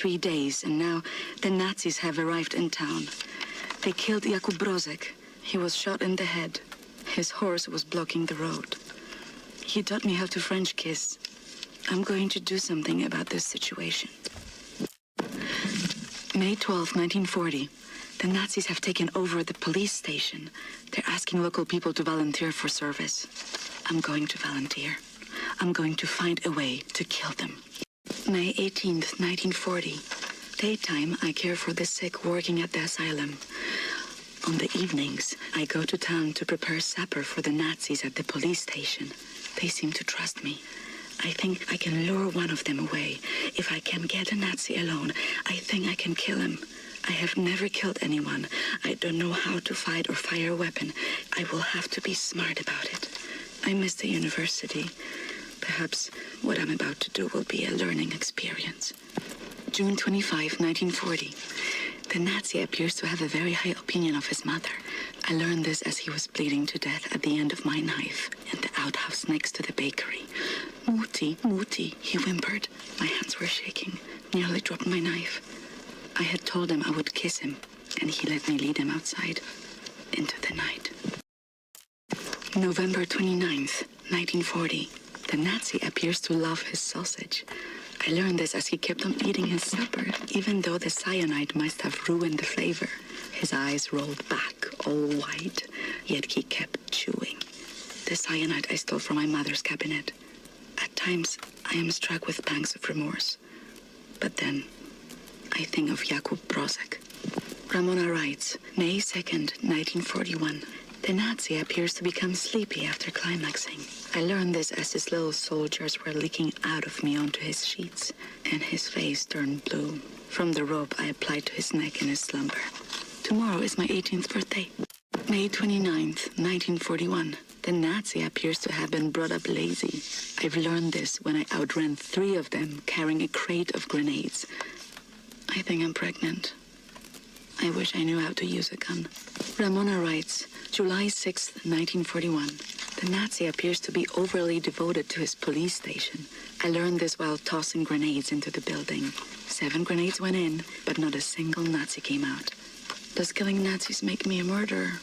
3 days, and now the Nazis have arrived in town. They killed Jakub Brozek. He was shot in the head. His horse was blocking the road. He taught me how to French kiss. I'm going to do something about this situation. May 12, 1940. The Nazis have taken over the police station. They're asking local people to volunteer for service. I'm going to volunteer. I'm going to find a way to kill them. May 18th, 1940. Daytime, I care for the sick working at the asylum. On the evenings, I go to town to prepare supper for the Nazis at the police station. They seem to trust me. I think I can lure one of them away. If I can get a Nazi alone, I think I can kill him. I have never killed anyone. I don't know how to fight or fire a weapon. I will have to be smart about it. I miss the university. Perhaps what I'm about to do will be a learning experience. June 25, 1940. The Nazi appears to have a very high opinion of his mother. I learned this as he was bleeding to death at the end of my knife in the outhouse next to the bakery. Mutti, Mutti, he whimpered. My hands were shaking, nearly dropped my knife. I had told him I would kiss him, and he let me lead him outside into the night. November 29th, 1940. The Nazi appears to love his sausage. I learned this as he kept on eating his supper, even though the cyanide must have ruined the flavor. His eyes rolled back, all white, yet he kept chewing. The cyanide I stole from my mother's cabinet. At times, I am struck with pangs of remorse. But then, I think of Jakub Brozek. Ramona writes, May 2nd, 1941. The Nazi appears to become sleepy after climaxing. I learned this as his little soldiers were leaking out of me onto his sheets, and his face turned blue. From the rope I applied to his neck in his slumber. Tomorrow is my 18th birthday. May 29th, 1941. The Nazi appears to have been brought up lazy. I've learned this when I outran 3 of them carrying a crate of grenades. I think I'm pregnant. I wish I knew how to use a gun. Ramona writes, July 6, 1941. The Nazi appears to be overly devoted to his police station. I learned this while tossing grenades into the building. 7 grenades went in, but not a single Nazi came out. Does killing Nazis make me a murderer?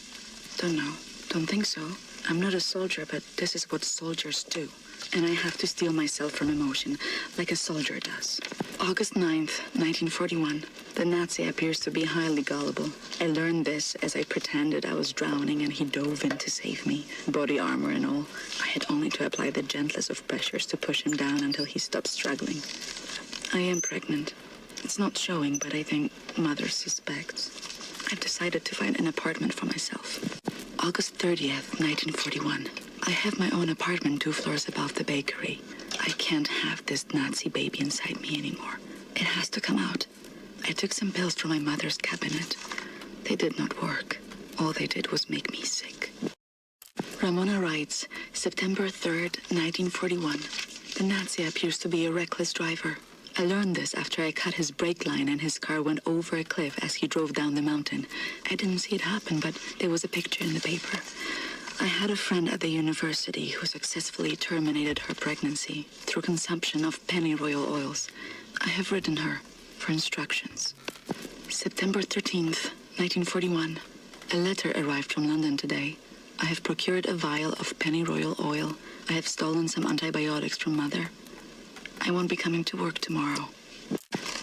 Don't know. Don't think so. I'm not a soldier, but this is what soldiers do. And I have to steel myself from emotion, like a soldier does. August 9th, 1941. The Nazi appears to be highly gullible. I learned this as I pretended I was drowning and he dove in to save me, body armor and all. I had only to apply the gentlest of pressures to push him down until he stopped struggling. I am pregnant. It's not showing, but I think mother suspects. I've decided to find an apartment for myself. August 30th, 1941. I have my own apartment 2 floors above the bakery. I can't have this Nazi baby inside me anymore. It has to come out. I took some pills from my mother's cabinet. They did not work. All they did was make me sick. Ramona writes, September 3rd, 1941. The Nazi appears to be a reckless driver. I learned this after I cut his brake line and his car went over a cliff as he drove down the mountain. I didn't see it happen, but there was a picture in the paper. I had a friend at the university who successfully terminated her pregnancy through consumption of pennyroyal oils. I have written her for instructions. September 13th, 1941. A letter arrived from London today. I have procured a vial of pennyroyal oil. I have stolen some antibiotics from Mother. I won't be coming to work tomorrow.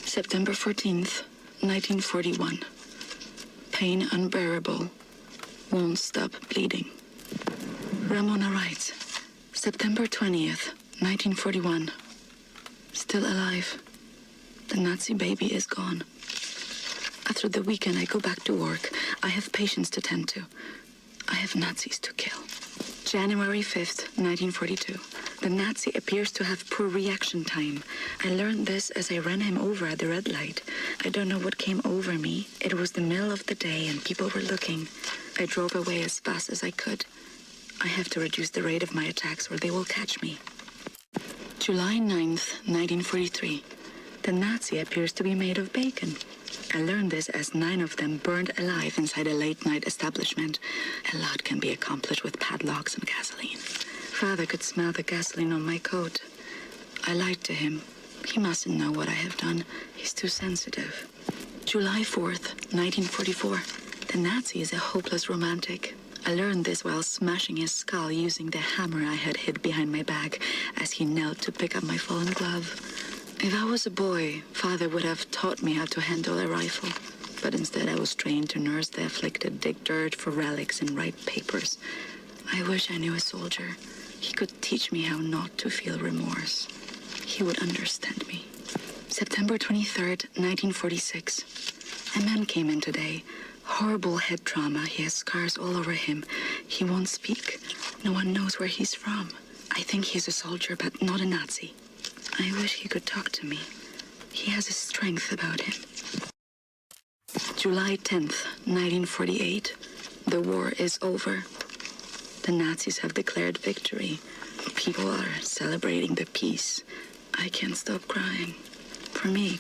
September 14th, 1941. Pain unbearable. Won't stop bleeding. Ramona writes, September 20th, 1941. Still alive. The Nazi baby is gone. After the weekend, I go back to work. I have patients to tend to. I have Nazis to kill. January 5th, 1942. The Nazi appears to have poor reaction time. I learned this as I ran him over at the red light. I don't know what came over me. It was the middle of the day and people were looking. I drove away as fast as I could. I have to reduce the rate of my attacks or they will catch me. July 9th, 1943. The Nazi appears to be made of bacon. I learned this as 9 of them burned alive inside a late-night establishment. A lot can be accomplished with padlocks and gasoline. Father could smell the gasoline on my coat. I lied to him. He mustn't know what I have done. He's too sensitive. July 4th, 1944. The Nazi is a hopeless romantic. I learned this while smashing his skull using the hammer I had hid behind my back as he knelt to pick up my fallen glove. If I was a boy, Father would have taught me how to handle a rifle. But instead I was trained to nurse the afflicted, dig dirt for relics, and write papers. I wish I knew a soldier. He could teach me how not to feel remorse. He would understand me. September 23rd, 1946. A man came in today. Horrible head trauma. He has scars all over him. He won't speak. No one knows where he's from. I think he's a soldier, but not a Nazi. I wish he could talk to me. He has a strength about him. July 10th, 1948. The war is over. The Nazis have declared victory. People are celebrating the peace. I can't stop crying. For me,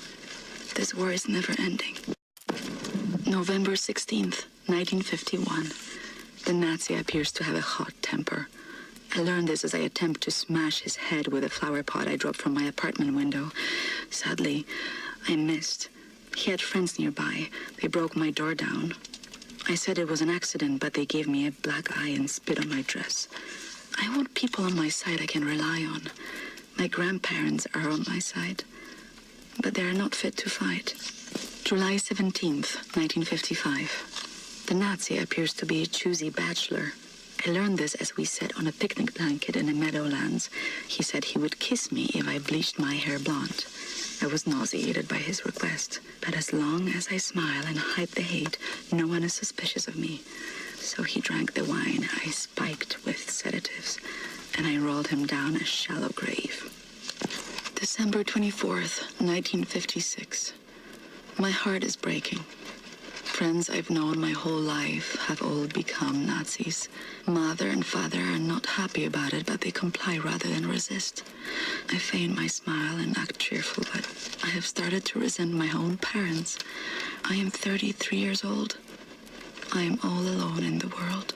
this war is never ending. November 16th, 1951. The Nazi appears to have a hot temper. I learned this as I attempt to smash his head with a flower pot I dropped from my apartment window. Sadly, I missed. He had friends nearby. They broke my door down. I said it was an accident, but they gave me a black eye and spit on my dress. I want people on my side I can rely on. My grandparents are on my side, but they are not fit to fight. July 17th, 1955. The Nazi appears to be a choosy bachelor. I learned this as we sat on a picnic blanket in the meadowlands. He said he would kiss me if I bleached my hair blonde. I was nauseated by his request, but as long as I smile and hide the hate, no one is suspicious of me. So he drank the wine I spiked with sedatives, and I rolled him down a shallow grave. December 24th, 1956. My heart is breaking. Friends I've known my whole life have all become Nazis. Mother and father are not happy about it, but they comply rather than resist. I feign my smile and act cheerful, but I have started to resent my own parents. I am 33 years old. I am all alone in the world.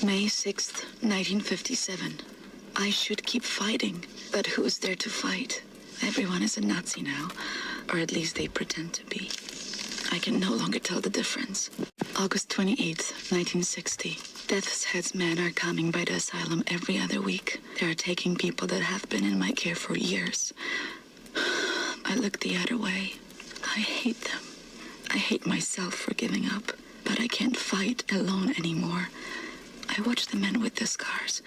May 6th, 1957. I should keep fighting, but who is there to fight? Everyone is a Nazi now, or at least they pretend to be. I can no longer tell the difference. August 28th, 1960. Death's Head's men are coming by the asylum every other week. They are taking people that have been in my care for years. I look the other way. I hate them. I hate myself for giving up, but I can't fight alone anymore. I watch the man with the scars.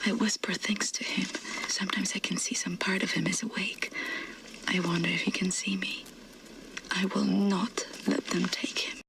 I whisper things to him. Sometimes I can see some part of him is awake. I wonder if he can see me. I will not let them take him.